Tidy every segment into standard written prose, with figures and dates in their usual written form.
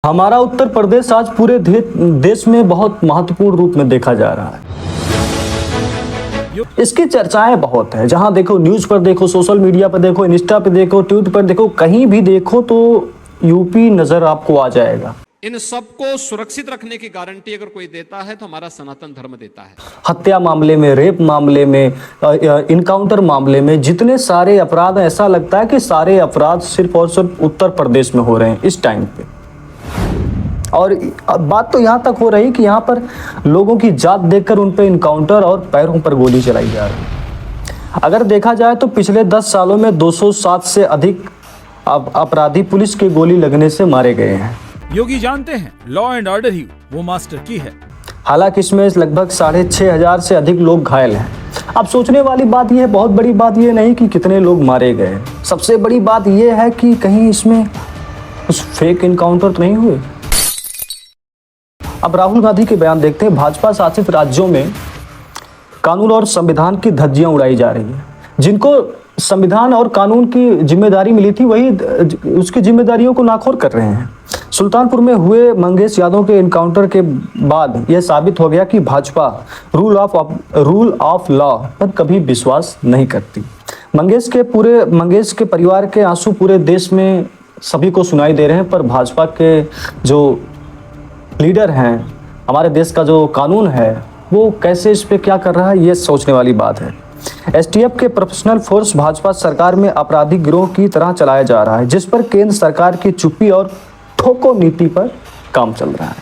हमारा उत्तर प्रदेश आज पूरे देश में बहुत महत्वपूर्ण रूप में देखा जा रहा है। इसकी चर्चाएं बहुत है, जहां देखो न्यूज पर देखो, सोशल मीडिया पर देखो, इंस्टा पे देखो, ट्वीट पर देखो, कहीं भी देखो तो यूपी नजर आपको आ जाएगा। इन सबको सुरक्षित रखने की गारंटी अगर कोई देता है तो हमारा सनातन धर्म देता है। हत्या मामले में, रेप मामले में, इनकाउंटर मामले में जितने सारे अपराध, ऐसा लगता है कि सारे अपराध सिर्फ और सिर्फ उत्तर प्रदेश में हो रहे हैं इस टाइम पे। और बात तो यहाँ तक हो रही कि यहाँ पर लोगों की जात देखकर उन पे इनकाउंटर और पैरों पर गोली चलाई जा रही है। अगर देखा जाए तो पिछले 10 सालों में 207 से अधिक अपराधी पुलिस की गोली लगने से मारे गए हैं। योगी जानते हैं लॉ एंड ऑर्डर ही वो मास्टर की है। हालांकि इसमें लगभग 6,500 से अधिक लोग घायल हैं। अब सोचने वाली बात यह है, बहुत बड़ी बात यह नहीं कि कितने लोग मारे गए, सबसे बड़ी बात यह है कि कहीं इसमें कुछ फेक इनकाउंटर तो नहीं हुए। अब राहुल गांधी के बयान देखते हैं। भाजपा शासित राज्यों में कानून और संविधान की धज्जियां उड़ाई जा रही है। जिनको संविधान और कानून की जिम्मेदारी मिली थी वही उसकी जिम्मेदारियों को नाखोर कर रहे हैं। सुल्तानपुर में हुए मंगेश यादव के इनकाउंटर के बाद यह साबित हो गया कि भाजपा रूल ऑफ लॉ पर कभी विश्वास नहीं करती। मंगेश के परिवार के आंसू पूरे देश में सभी को सुनाई दे रहे हैं, पर भाजपा के जो लीडर हैं, हमारे देश का जो कानून है, वो कैसे इस पे क्या कर रहा है, ये सोचने वाली बात है। एसटीएफ के प्रोफेशनल फोर्स भाजपा सरकार में आपराधिक गिरोह की तरह चलाया जा रहा है, जिस पर केंद्र सरकार की चुप्पी और ठोको नीति पर काम चल रहा है।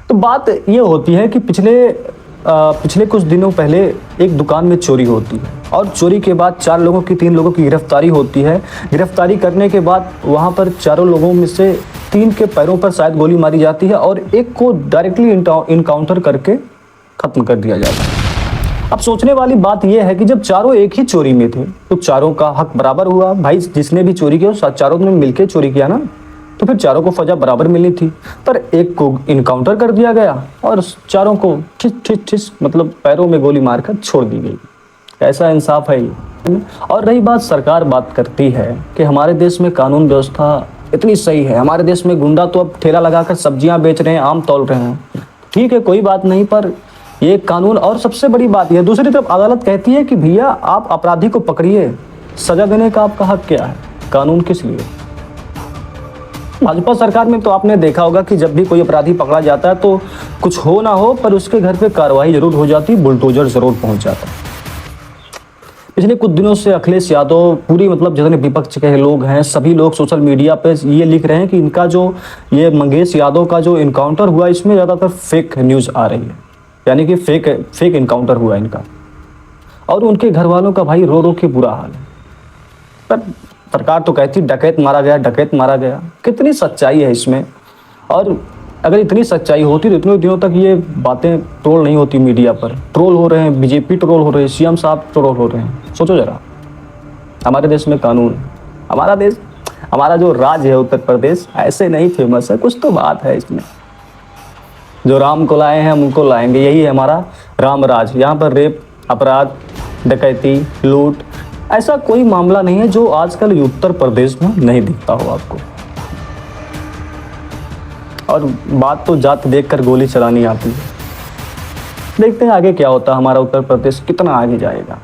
तो बात ये होती है कि पिछले कुछ दिनों पहले एक दुकान में चोरी होती है और चोरी के बाद 3 लोगों की गिरफ्तारी होती है। गिरफ्तारी करने के बाद वहां पर 4 लोगों में से 3 के पैरों पर शायद गोली मारी जाती है और एक को डायरेक्टली इनकाउंटर करके खत्म कर दिया जाता है। अब सोचने वाली बात यह है कि जब चारों एक ही चोरी में थे तो चारों का हक बराबर हुआ। भाई जिसने भी चोरी किया चारों ने मिलकर चोरी किया ना, तो फिर चारों को सजा बराबर मिलनी थी। पर एक को इनकाउंटर कर दिया गया और चारों को ठिस मतलब पैरों में गोली मारकर छोड़ दी गई। ऐसा इंसाफ है ये। और रही बात, सरकार बात करती है कि हमारे देश में कानून व्यवस्था इतनी सही है, हमारे देश में गुंडा तो अब ठेला लगाकर सब्जियां बेच रहे हैं, आम तोल रहे हैं। ठीक है, कोई बात नहीं, पर ये कानून। और सबसे बड़ी बात यह, दूसरी तरफ अदालत कहती है कि भैया आप अपराधी को पकड़िए, सजा देने का आपका हक क्या है, कानून किस लिए। भाजपा सरकार में तो आपने देखा होगा कि जब भी कोई अपराधी पकड़ा जाता है तो कुछ हो ना हो पर उसके घर पे कार्रवाई जरूर हो जाती, बुलडोजर जरूर पहुंच जाता है। पिछले कुछ दिनों से अखिलेश यादव, पूरी जितने विपक्ष के लोग हैं, सभी लोग सोशल मीडिया पे ये लिख रहे हैं कि इनका जो ये मंगेश यादव का जो इनकाउंटर हुआ, इसमें ज़्यादातर फेक न्यूज़ आ रही है, यानी कि फेक इनकाउंटर हुआ इनका। और उनके घर वालों का भाई रो रो के बुरा हाल है। पर सरकार तो कहती डकैत मारा गया। कितनी सच्चाई है इसमें? और अगर इतनी सच्चाई होती तो इतने दिनों तक ये बातें ट्रोल नहीं होती मीडिया पर। ट्रोल हो रहे हैं, बीजेपी ट्रोल हो रहे हैं, सीएम साहब ट्रोल हो रहे हैं। सोचो जरा, हमारे देश में कानून, हमारा जो राज्य है उत्तर प्रदेश ऐसे नहीं फेमस है। कुछ तो बात है इसमें। जो राम को लाए हैं हम उनको लाएंगे, यही है हमारा राम राज। यहाँ पर रेप, अपराध, डकैती, लूट, ऐसा कोई मामला नहीं है जो आजकल उत्तर प्रदेश में नहीं दिखता हो आपको। और बात तो जात देखकर गोली चलानी आती है। देखते हैं आगे क्या होता है, हमारा उत्तर प्रदेश कितना आगे जाएगा।